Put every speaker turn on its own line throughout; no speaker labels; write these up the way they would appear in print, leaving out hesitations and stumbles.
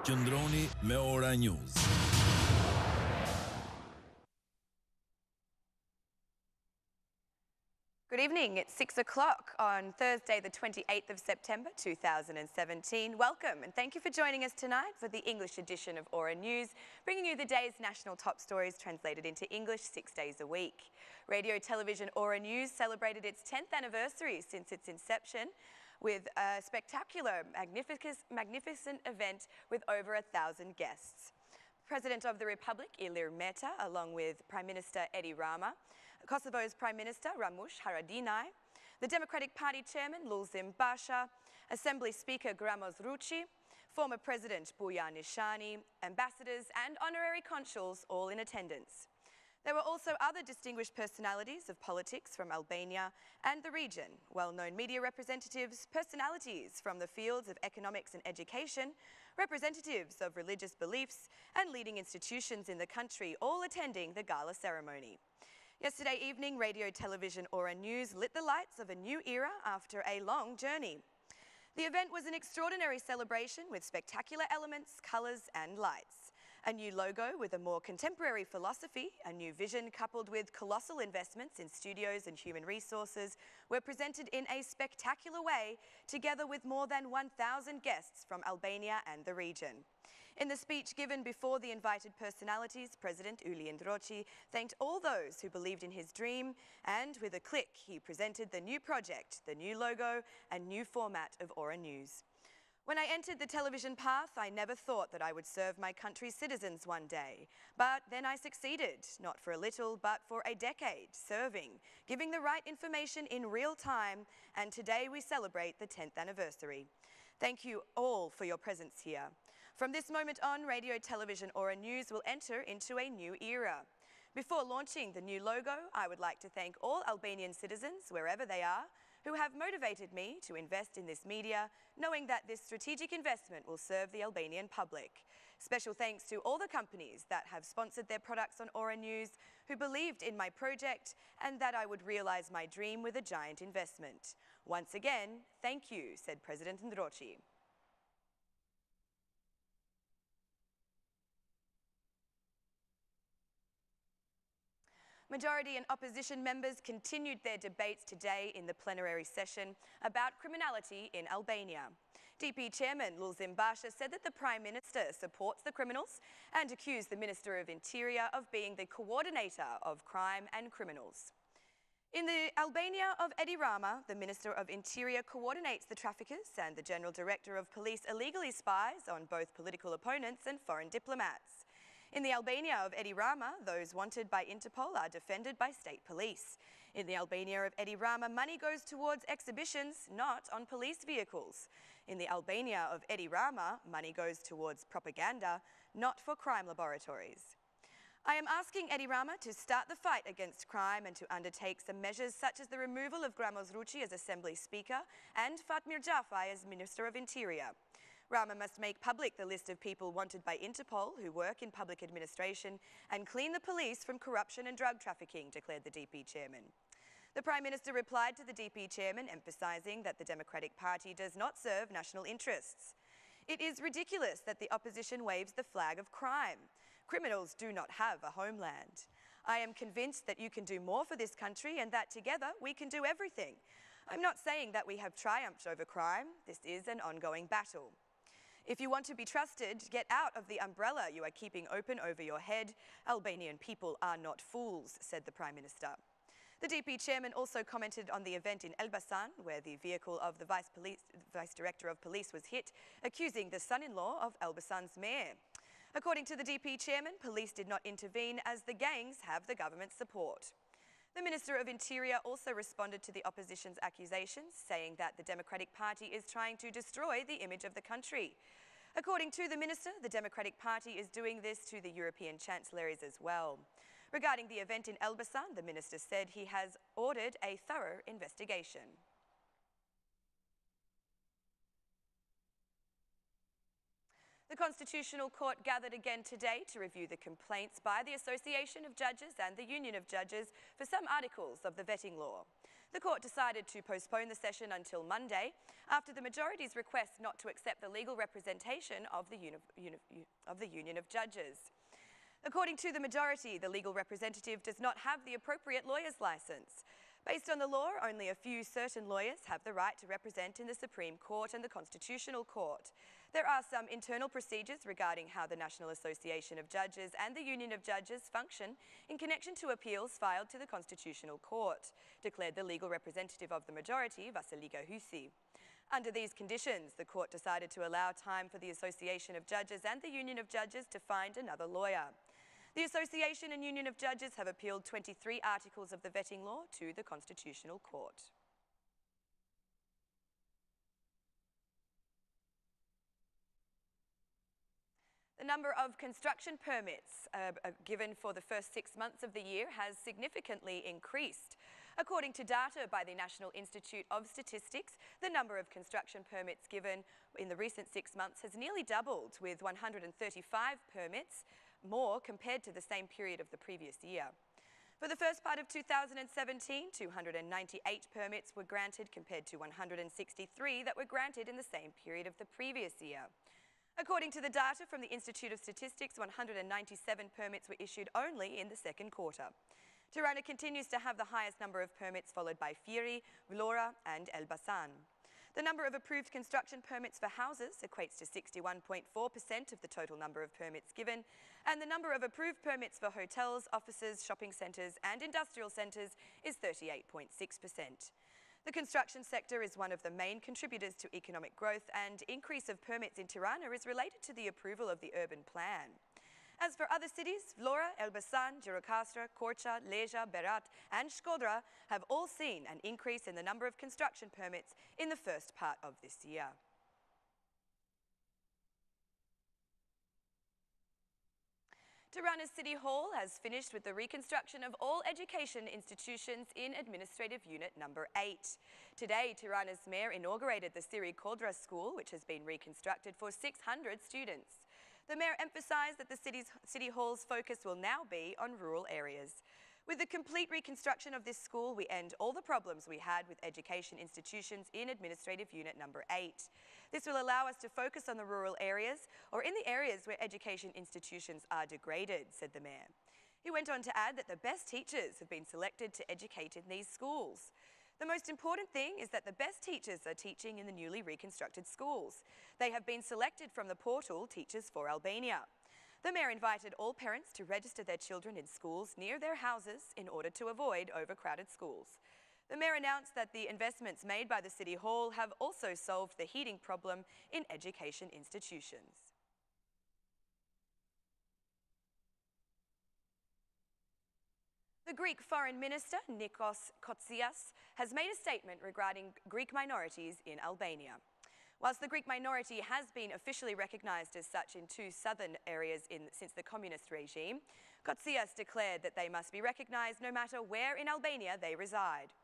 Qëndroni me Ora News.
Good evening. It's 6 o'clock on Thursday, the 28th of September 2017. Welcome and thank you for joining us tonight for the English edition of Ora News, bringing you the day's national top stories translated into English 6 days a week. Radio Television Ora News celebrated its 10th anniversary since its inception with a spectacular, magnificent event with over 1,000 guests. President of the Republic, Ilir Meta, along with Prime Minister Edi Rama, Kosovo's Prime Minister Ramush Haradinaj, the Democratic Party Chairman Lulzim Basha, Assembly Speaker Gramoz Ruci, former President Buja Nishani, ambassadors and honorary consuls all in attendance. There were also other distinguished personalities of politics from Albania and the region, well-known media representatives, personalities from the fields of economics and education, representatives of religious beliefs and leading institutions in the country, all attending the gala ceremony. Yesterday evening, Radio Television Ora News lit the lights of a new era after a long journey. The event was an extraordinary celebration with spectacular elements, colours and lights. A new logo with a more contemporary philosophy, a new vision coupled with colossal investments in studios and human resources were presented in a spectacular way, together with more than 1,000 guests from Albania and the region. In the speech given before the invited personalities, President Ulian Droci thanked all those who believed in his dream, and with a click he presented the new project, the new logo and new format of Ora News. When I entered the television path, I never thought that I would serve my country's citizens one day. But then I succeeded, not for a little, but for a decade, serving, giving the right information in real time, and today we celebrate the 10th anniversary. Thank you all for your presence here. From this moment on, Radio Television Ora News will enter into a new era. Before launching the new logo, I would like to thank all Albanian citizens, wherever they are, who have motivated me to invest in this media, knowing that this strategic investment will serve the Albanian public. Special thanks to all the companies that have sponsored their products on Ora News, who believed in my project and that I would realise my dream with a giant investment. Once again, thank you, said President Droci. Majority and opposition members continued their debates today in the plenary session about criminality in Albania. DP Chairman Lulzim Basha said that the Prime Minister supports the criminals and accused the Minister of Interior of being the coordinator of crime and criminals. In the Albania of Edi Rama, the Minister of Interior coordinates the traffickers and the General Director of Police illegally spies on both political opponents and foreign diplomats. In the Albania of Edi Rama, those wanted by Interpol are defended by state police. In the Albania of Edi Rama, money goes towards exhibitions, not on police vehicles. In the Albania of Edi Rama, money goes towards propaganda, not for crime laboratories. I am asking Edi Rama to start the fight against crime and to undertake some measures such as the removal of Gramoz Ruci as Assembly Speaker and Fatmir Jafaj as Minister of Interior. Rama must make public the list of people wanted by Interpol who work in public administration and clean the police from corruption and drug trafficking, declared the DP chairman. The Prime Minister replied to the DP chairman, emphasising that the Democratic Party does not serve national interests. It is ridiculous that the opposition waves the flag of crime. Criminals do not have a homeland. I am convinced that you can do more for this country and that together we can do everything. I'm not saying that we have triumphed over crime. This is an ongoing battle. If you want to be trusted, get out of the umbrella you are keeping open over your head. Albanian people are not fools, said the Prime Minister. The DP chairman also commented on the event in Elbasan, where the vehicle of the Vice Director of Police was hit, accusing the son-in-law of Elbasan's mayor. According to the DP chairman, police did not intervene as the gangs have the government's support. The Minister of Interior also responded to the opposition's accusations, saying that the Democratic Party is trying to destroy the image of the country. According to the Minister, the Democratic Party is doing this to the European chancelleries as well. Regarding the event in Elbasan, the Minister said he has ordered a thorough investigation. The Constitutional Court gathered again today to review the complaints by the Association of Judges and the Union of Judges for some articles of the vetting law. The court decided to postpone the session until Monday after the majority's request not to accept the legal representation of the Union of Judges. According to the majority, the legal representative does not have the appropriate lawyer's licence. Based on the law, only a few certain lawyers have the right to represent in the Supreme Court and the Constitutional Court. There are some internal procedures regarding how the National Association of Judges and the Union of Judges function in connection to appeals filed to the Constitutional Court, declared the legal representative of the majority, Vasilika Husi. Under these conditions, the court decided to allow time for the Association of Judges and the Union of Judges to find another lawyer. The Association and Union of Judges have appealed 23 articles of the vetting law to the Constitutional Court. The number of construction permits given for the first 6 months of the year has significantly increased. According to data by the National Institute of Statistics, the number of construction permits given in the recent 6 months has nearly doubled, with 135 permits more compared to the same period of the previous year. For the first part of 2017, 298 permits were granted compared to 163 that were granted in the same period of the previous year. According to the data from the Institute of Statistics, 197 permits were issued only in the second quarter. Tirane continues to have the highest number of permits, followed by Firi, Vlora and Elbasan. The number of approved construction permits for houses equates to 61.4% of the total number of permits given, and the number of approved permits for hotels, offices, shopping centres and industrial centres is 38.6%. The construction sector is one of the main contributors to economic growth, and increase of permits in Tirane is related to the approval of the urban plan. As for other cities, Vlora, Elbasan, Gjirokastra, Korça, Leja, Berat and Shkodra have all seen an increase in the number of construction permits in the first part of this year. Tirane City Hall has finished with the reconstruction of all education institutions in Administrative Unit Number 8. Today, Tirane's Mayor inaugurated the Siri Kodra School, which has been reconstructed for 600 students. The Mayor emphasised that the City Hall's focus will now be on rural areas. With the complete reconstruction of this school, we end all the problems we had with education institutions in Administrative Unit Number 8. This will allow us to focus on the rural areas, or in the areas where education institutions are degraded, said the Mayor. He went on to add that the best teachers have been selected to educate in these schools. The most important thing is that the best teachers are teaching in the newly reconstructed schools. They have been selected from the portal Teachers for Albania. The Mayor invited all parents to register their children in schools near their houses in order to avoid overcrowded schools. The Mayor announced that the investments made by the City Hall have also solved the heating problem in education institutions. The Greek Foreign Minister, Nikos Kotzias, has made a statement regarding Greek minorities in Albania. Whilst the Greek minority has been officially recognised as such in 2 southern areas since the communist regime, Kotzias declared that they must be recognised no matter where in Albania they reside.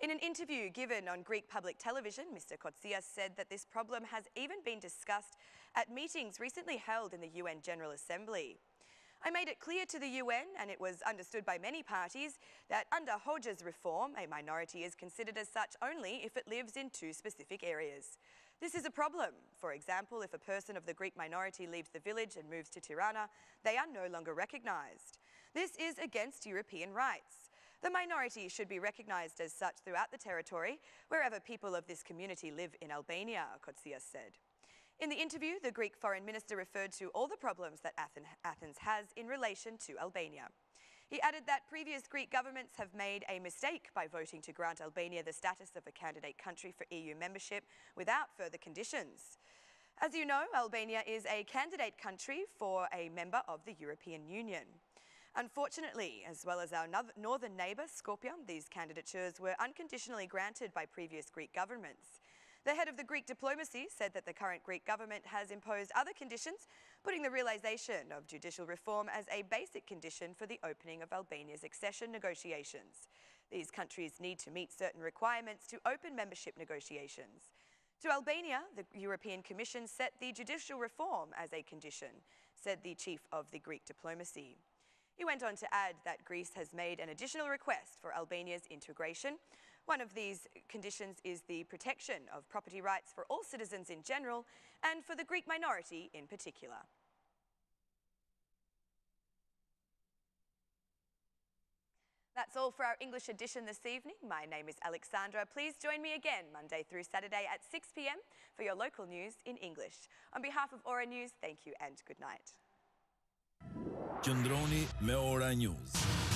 In an interview given on Greek public television, Mr. Kotzias said that this problem has even been discussed at meetings recently held in the UN General Assembly. I made it clear to the UN, and it was understood by many parties, that under Hoxha's reform, a minority is considered as such only if it lives in 2 specific areas. This is a problem. For example, if a person of the Greek minority leaves the village and moves to Tirana, they are no longer recognised. This is against European rights. The minority should be recognised as such throughout the territory, wherever people of this community live in Albania, Kotzias said. In the interview, the Greek Foreign Minister referred to all the problems that Athens has in relation to Albania. He added that previous Greek governments have made a mistake by voting to grant Albania the status of a candidate country for EU membership without further conditions. As you know, Albania is a candidate country for a member of the European Union. Unfortunately, as well as our northern neighbour, Skopje, these candidatures were unconditionally granted by previous Greek governments. The head of the Greek diplomacy said that the current Greek government has imposed other conditions, putting the realisation of judicial reform as a basic condition for the opening of Albania's accession negotiations. These countries need to meet certain requirements to open membership negotiations. To Albania, the European Commission set the judicial reform as a condition, said the chief of the Greek diplomacy. He went on to add that Greece has made an additional request for Albania's integration, One of these conditions is the protection of property rights for all citizens in general and for the Greek minority in particular. That's all for our English edition this evening. My name is Alexandra. Please join me again Monday through Saturday at 6 p.m. for your local news in English. On behalf of Ora News, thank you and good night.
Qëndroni me Ora News.